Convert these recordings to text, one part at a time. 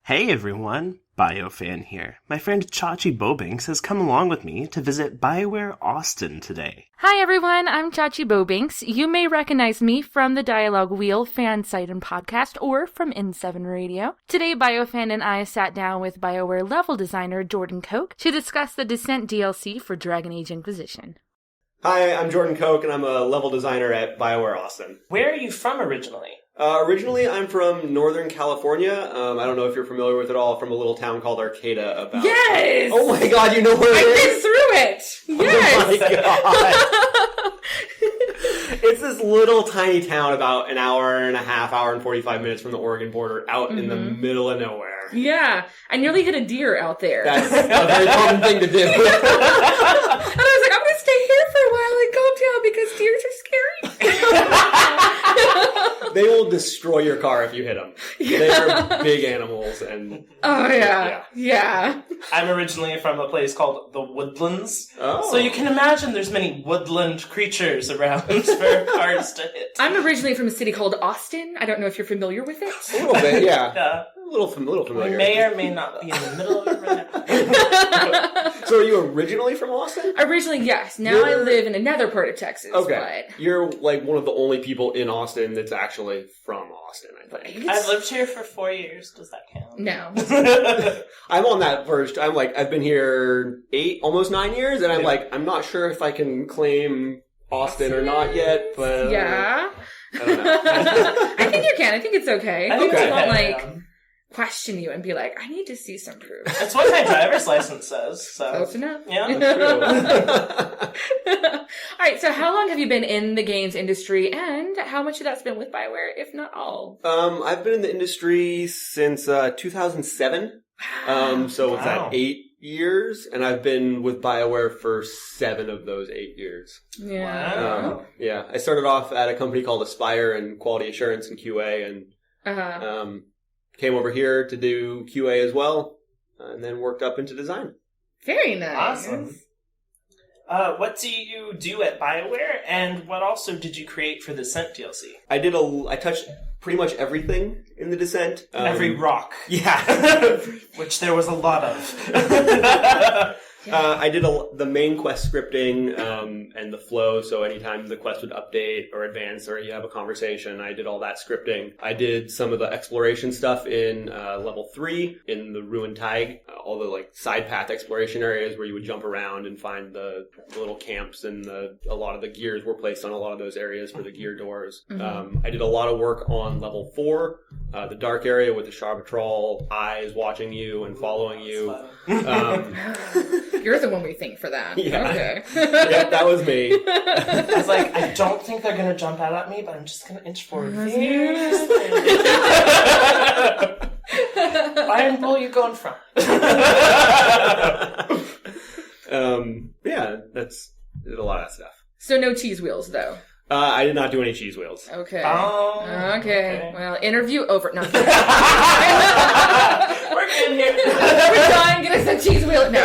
Hey everyone, BioFan here. My friend Chachi Bobinks has come along with me to visit BioWare Austin today. Hi everyone, I'm Chachi Bobinks. You may recognize me from the Dialogue Wheel fan site and podcast, or from N7 Radio. Today, BioFan and I sat down with BioWare level designer Jordan Koch to discuss the Descent DLC for Dragon Age Inquisition. Hi, I'm Jordan Koch, and I'm a level designer at BioWare Austin. Where are you from originally? Originally, I'm from Northern California. I don't know if you're familiar with it all, from a little town called Arcata. Yes! Oh my god, you know where it is? I've been through it! Yes! Oh my god! It's this little tiny town about an hour and a half, hour and 45 minutes from the Oregon border, out in the middle of nowhere. Yeah, I nearly hit a deer out there. That's a very common thing to do. And I was like, I'm going to stay here for a while and calm down because deers are scary. They will destroy your car if you hit them. Yeah. They are big animals. And Oh, yeah. I'm originally from a place called the Woodlands. Oh. So you can imagine there's many woodland creatures around for cars to hit. I'm originally from a city called Austin. I don't know if you're familiar with it. A little bit, yeah. Yeah. A little familiar. We may or may not be in the middle of it right now. So are you originally from Austin? Originally, yes. Now I live in another part of Texas. Okay. You're like one of the only people in Austin that's actually from Austin, I think. I've lived here for 4 years. Does that count? No. I'm on that verge. I've been here almost 9 years, and I'm not sure if I can claim Austin or not yet, but... Yeah. I don't know. I think you can. I think it's okay. I think People it's won't, question you and be like, I need to see some proof. That's what my driver's license says. So. Close enough. Yeah. That's true. All right, so how long have you been in the games industry, and how much of that's been with BioWare, if not all? I've been in the industry since 2007. So what's that, 8 years? And I've been with BioWare for 7 of those 8 years. Yeah. Wow. Yeah. I started off at a company called Aspire in quality assurance and QA, and came over here to do QA as well, and then worked up into design. Very nice. Awesome. What do you do at BioWare, and what also did you create for the Descent DLC? I touched pretty much everything in the Descent. Every rock. Yeah. Which there was a lot of. I did the main quest scripting and the flow, so anytime the quest would update or advance or you have a conversation, I did all that scripting. I did some of the exploration stuff in level 3 in the Ruined Tig, all the side path exploration areas where you would jump around and find the little camps, and a lot of the gears were placed on a lot of those areas for the gear doors. Mm-hmm. I did a lot of work on level 4, the dark area with the Sharbatrol eyes watching you and following you. You're the one we think for that. Yeah. Okay. Yep, that was me. I was like, I don't think they're going to jump out at me, but I'm just going to inch forward. Iron Bull, you go in front. Yeah, did a lot of that stuff. So no cheese wheels, though? I did not do any cheese wheels. Okay. Oh, okay. Well, interview over. No. We're good here. We're done. Get us a cheese wheel. No.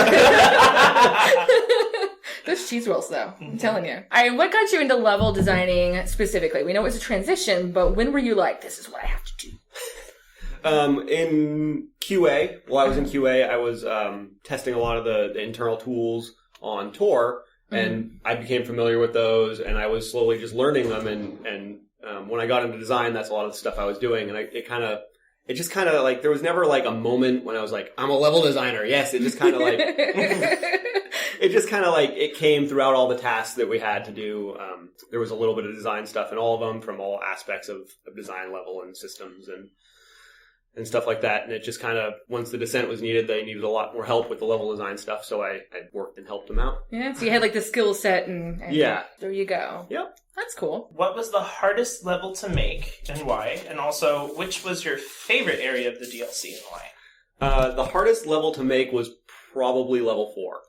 Those cheese wheels, though. I'm telling you. All right, what got you into level designing specifically? We know it was a transition, but when were you like, this is what I have to do? In QA, while I was in QA, I was testing a lot of the internal tools on Tor, and I became familiar with those, and I was slowly just learning them, and when I got into design, that's a lot of the stuff I was doing, and it just kind of there was never a moment when I was like, I'm a level designer. Yes, it just kind of it came throughout all the tasks that we had to do. There was a little bit of design stuff in all of them, from all aspects of design level and systems and stuff like that. And it just kind of, once the Descent was needed, they needed a lot more help with the level design stuff. So I worked and helped them out. Yeah, so you had the skill set and yeah. There you go. Yep. That's cool. What was the hardest level to make and why? And also, which was your favorite area of the DLC and why? The hardest level to make was probably level 4.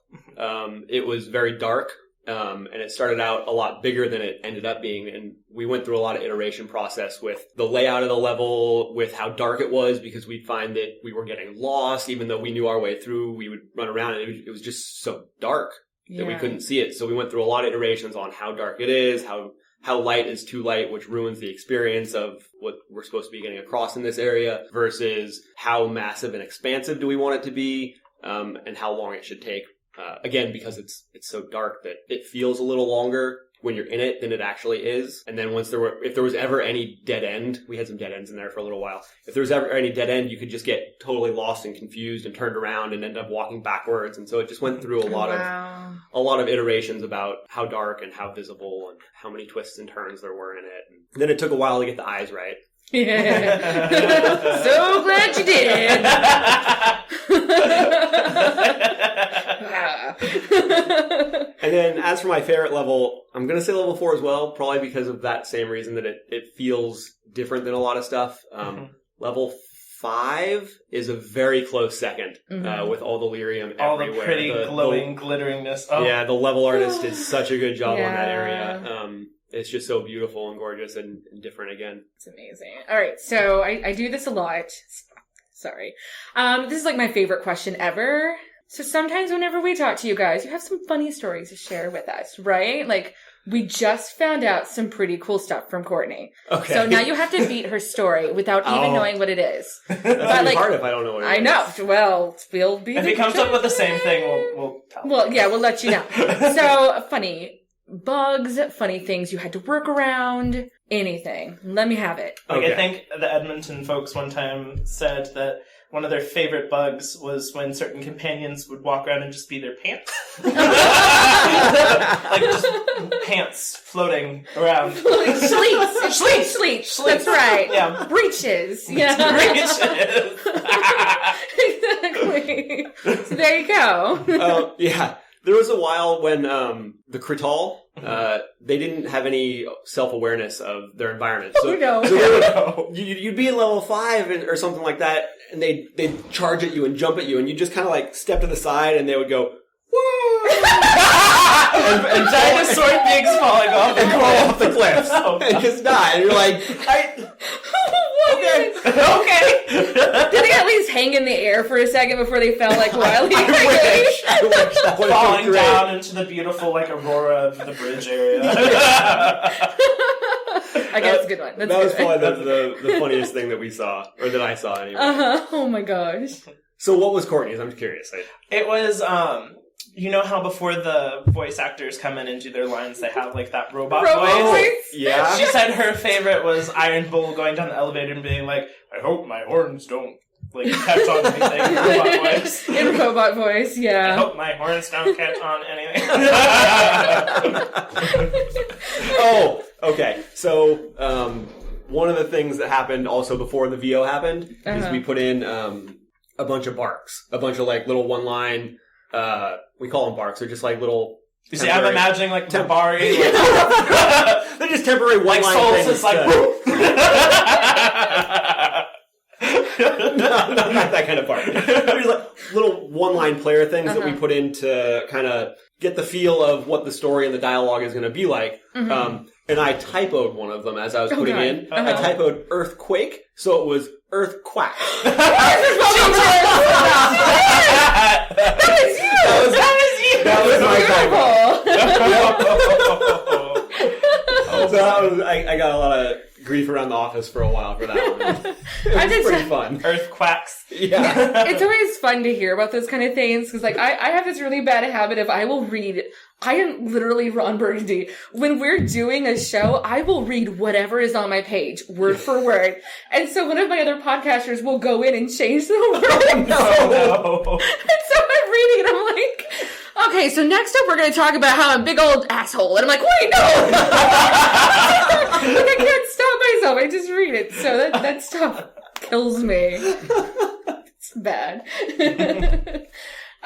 It was very dark. And it started out a lot bigger than it ended up being, and we went through a lot of iteration process with the layout of the level, with how dark it was, because we'd find that we were getting lost, even though we knew our way through. We would run around, and it was just so dark that we couldn't see it. So we went through a lot of iterations on how dark it is, how how light is too light, which ruins the experience of what we're supposed to be getting across in this area, versus how massive and expansive do we want it to be, and how long it should take. Again, because it's so dark that it feels a little longer when you're in it than it actually is. And then if there was ever any dead end, we had some dead ends in there for a little while. If there was ever any dead end, you could just get totally lost and confused and turned around and end up walking backwards. And so it just went through a lot of iterations about how dark and how visible and how many twists and turns there were in it. And then it took a while to get the eyes right. Yeah. So glad you did. And then as for my favorite level, I'm going to say level 4 as well, probably because of that same reason that it feels different than a lot of stuff. Level 5 is a very close second, with all the lyrium all everywhere. All the pretty glowing glitteringness. Oh. Yeah, the level artist did such a good job on that area. It's just so beautiful and gorgeous and different again. It's amazing. All right, so I do this a lot. Sorry. This is like my favorite question ever. So sometimes whenever we talk to you guys, you have some funny stories to share with us, right? Like, we just found out some pretty cool stuff from Courtney. Okay. So now you have to beat her story without even knowing what it is. That's really hard if I don't know what it is. I know. Well, we'll be... If he comes up with the same thing, we'll tell him. Well, yeah, we'll let you know. So, funny bugs, funny things you had to work around, anything. Let me have it. Okay. I think the Edmonton folks one time said that one of their favorite bugs was when certain companions would walk around and just be their pants. Like just pants floating around. Sleeves. That's right. Yeah. Breeches. Yeah. Breeches. Exactly. So there you go. Yeah. There was a while when the Krital, they didn't have any self-awareness of their environment. So, you'd be in level 5 or something like that, and they'd charge at you and jump at you, and you just kind of like step to the side, and they would go, whoa! and dinosaur pigs falling off and fall off the cliffs and just die. And you're like, okay. Did they at least hang in the air for a second before they fell like wildly? I wish that would falling down into the beautiful like aurora of the bridge area. I guess it's a good one. That was probably the funniest thing that we saw, or that I saw anyway. Oh my gosh. So what was Courtney's? I'm curious. It was, you know how before the voice actors come in and do their lines, they have like that robot voice? Yeah. She said her favorite was Iron Bull going down the elevator and being like, I hope my horns don't like catch on anything in robot voice. In robot voice, yeah. I hope my horns don't catch on anything. Oh, okay. So, one of the things that happened also before the VO happened is we put in a bunch of barks. A bunch of like little one-line, we call them barks. They're just like little... You see, I'm imagining like Tabari. Like, they're just temporary one-line like things. Like, no, not that kind of part. There's like little one-line player things that we put in to kind of get the feel of what the story and the dialogue is going to be like. And I typoed one of them as I was putting in. I typoed earthquake, so it was earthquack. That was my typo. So I got a lot of grief around the office for a while for that one. It was pretty fun. Earthquacks. Yeah. It's always fun to hear about those kind of things, because like I have this really bad habit of I am literally Ron Burgundy. When we're doing a show, I will read whatever is on my page, word for word. And so one of my other podcasters will go in and change the word. Oh, no. And so I'm reading and I'm like, okay, so next up we're going to talk about how I'm a big old asshole. And I'm like, wait, no! Like, I can't stop myself. I just read it. So that stuff kills me. It's bad.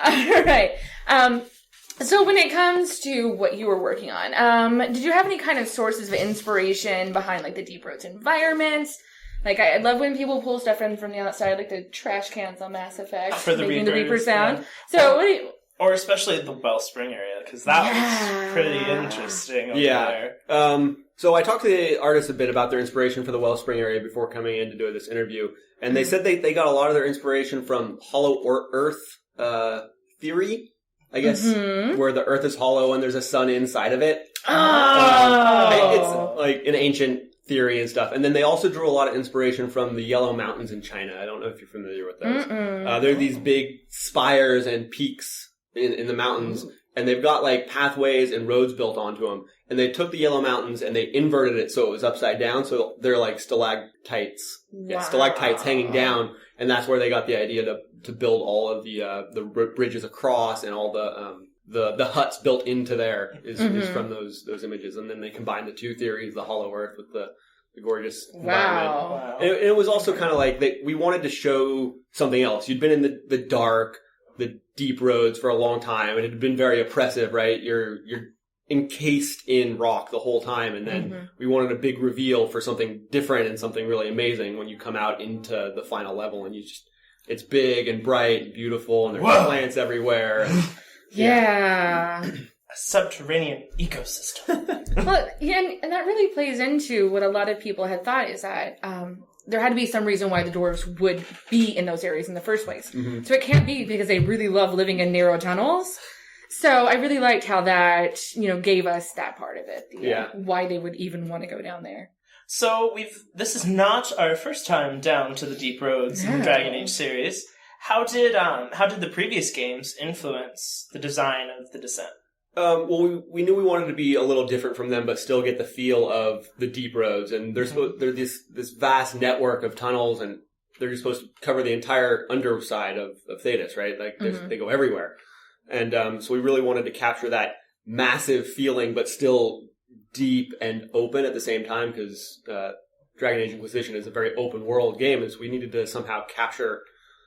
All right. So when it comes to what you were working on, did you have any kind of sources of inspiration behind like the Deep Roads environments? Like I love when people pull stuff in from the outside, like the trash cans on Mass Effect, for the making the beeper sound. Yeah. So what do you... Or especially the Wellspring area, because that was pretty interesting over there. So I talked to the artists a bit about their inspiration for the Wellspring area before coming in to do this interview, and they said they got a lot of their inspiration from Hollow Earth theory, I guess, where the Earth is hollow and there's a sun inside of it. Oh! It's like an ancient theory and stuff. And then they also drew a lot of inspiration from the Yellow Mountains in China. I don't know if you're familiar with those. They're these big spires and peaks in the mountains, and they've got like pathways and roads built onto them. And they took the Yellow Mountains and they inverted it so it was upside down, so they're like stalactites. Wow. Yeah, stalactites hanging down, and that's where they got the idea to build all of the bridges across and all the huts built into there is from those images. And then they combined the two theories, the hollow Earth with the gorgeous environment. Wow. And it was also kind of like we wanted to show something else. You'd been in the dark, the deep roads for a long time, and it had been very oppressive, right? You're encased in rock the whole time, and then we wanted a big reveal for something different and something really amazing when you come out into the final level, and it's big and bright and beautiful, and there's plants everywhere. And, Yeah. A subterranean ecosystem. Well, yeah, and that really plays into what a lot of people had thought is that there had to be some reason why the dwarves would be in those areas in the first place. So it can't be because they really love living in narrow tunnels. So I really liked how that, gave us that part of it. Why they would even want to go down there. So this is not our first time down to the deep roads in the Dragon Age series. How did the previous games influence the design of the Descent? Well, we knew we wanted to be a little different from them, but still get the feel of the deep roads. And they're this vast network of tunnels, and they're just supposed to cover the entire underside of Thetis, right? Like they go everywhere. And so we really wanted to capture that massive feeling, but still deep and open at the same time, because Dragon Age Inquisition is a very open world game, and so we needed to somehow capture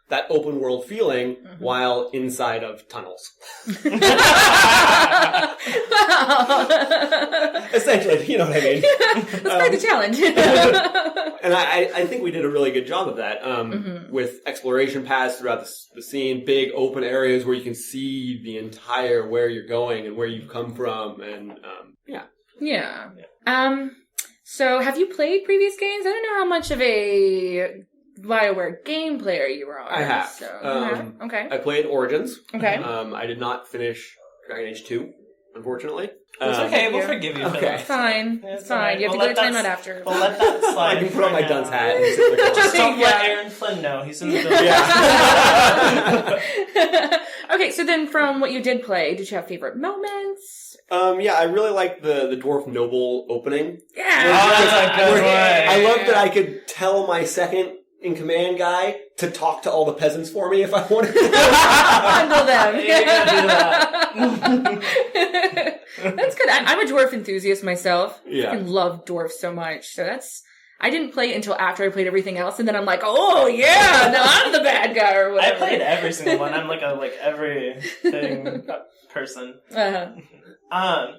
that open world feeling while inside of tunnels. Essentially, you know what I mean? That's quite the challenge. And I think we did a really good job of that with exploration paths throughout the scene, big open areas where you can see the entire where you're going and where you've come from, and Yeah. So have you played previous games? I don't know how much of a BioWare game player you are. I have. So, okay. I played Origins. Okay. I did not finish Dragon Age 2, unfortunately. It's okay, we'll forgive you for okay. that. It's fine. Yeah, It's fine. You have to go to timeout after. We'll let that slide. I can put on my dunce hat and sit in the corner. Just don't let Aaron Flynn know. He's in the building. Okay, so then from what you did play, did you have favorite moments? I really liked the Dwarf Noble opening. Yeah. That's a good one. I love that I could tell my second in command guy to talk to all the peasants for me if I wanted to. Handle them. You can do that. That's good. I'm a dwarf enthusiast myself. Yeah. I love dwarves so much. So I didn't play it until after I played everything else, and then I'm like, oh yeah, no, I'm the bad guy or I whatever. played every single one. I'm like everything person.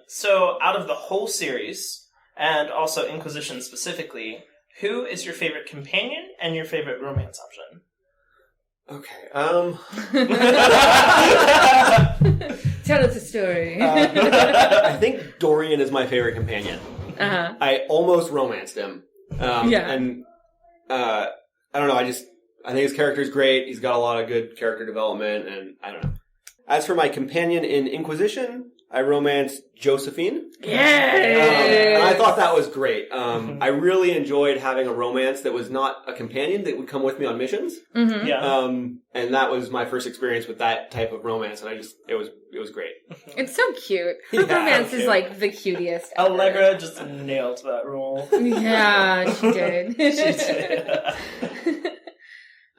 So out of the whole series, and also Inquisition specifically, who is your favorite companion and your favorite romance option? Okay. Tell us a story. I think Dorian is my favorite companion. I almost romanced him. And I don't know, I think his character is great. He's got a lot of good character development, and I don't know. As for my companion in Inquisition, I romanced Josephine. Yay! And I thought that was great. I really enjoyed having a romance that was not a companion that would come with me on missions. Yeah. And that was my first experience with that type of romance, and it was great. It's so cute. Her romance is like the cutest ever. Allegra just nailed that role. Yeah, she did. She did.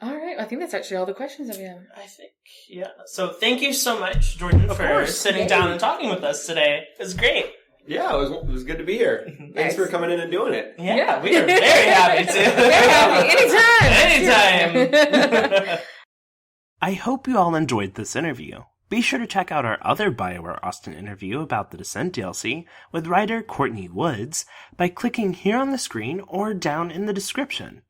All right, I think that's actually all the questions that we have. I think, yeah. So thank you so much, Jordan, for course. sitting down and talking with us today. It was great. Yeah, it was good to be here. Thanks for coming in and doing it. Yeah, we are very happy to. Very happy. Anytime. I hope you all enjoyed this interview. Be sure to check out our other BioWare Austin interview about the Descent DLC with writer Courtney Woods by clicking here on the screen or down in the description.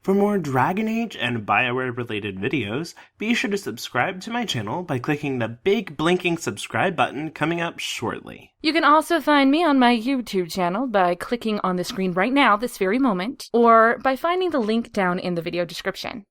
For more Dragon Age and BioWare-related videos, be sure to subscribe to my channel by clicking the big blinking subscribe button coming up shortly. You can also find me on my YouTube channel by clicking on the screen right now, this very moment, or by finding the link down in the video description.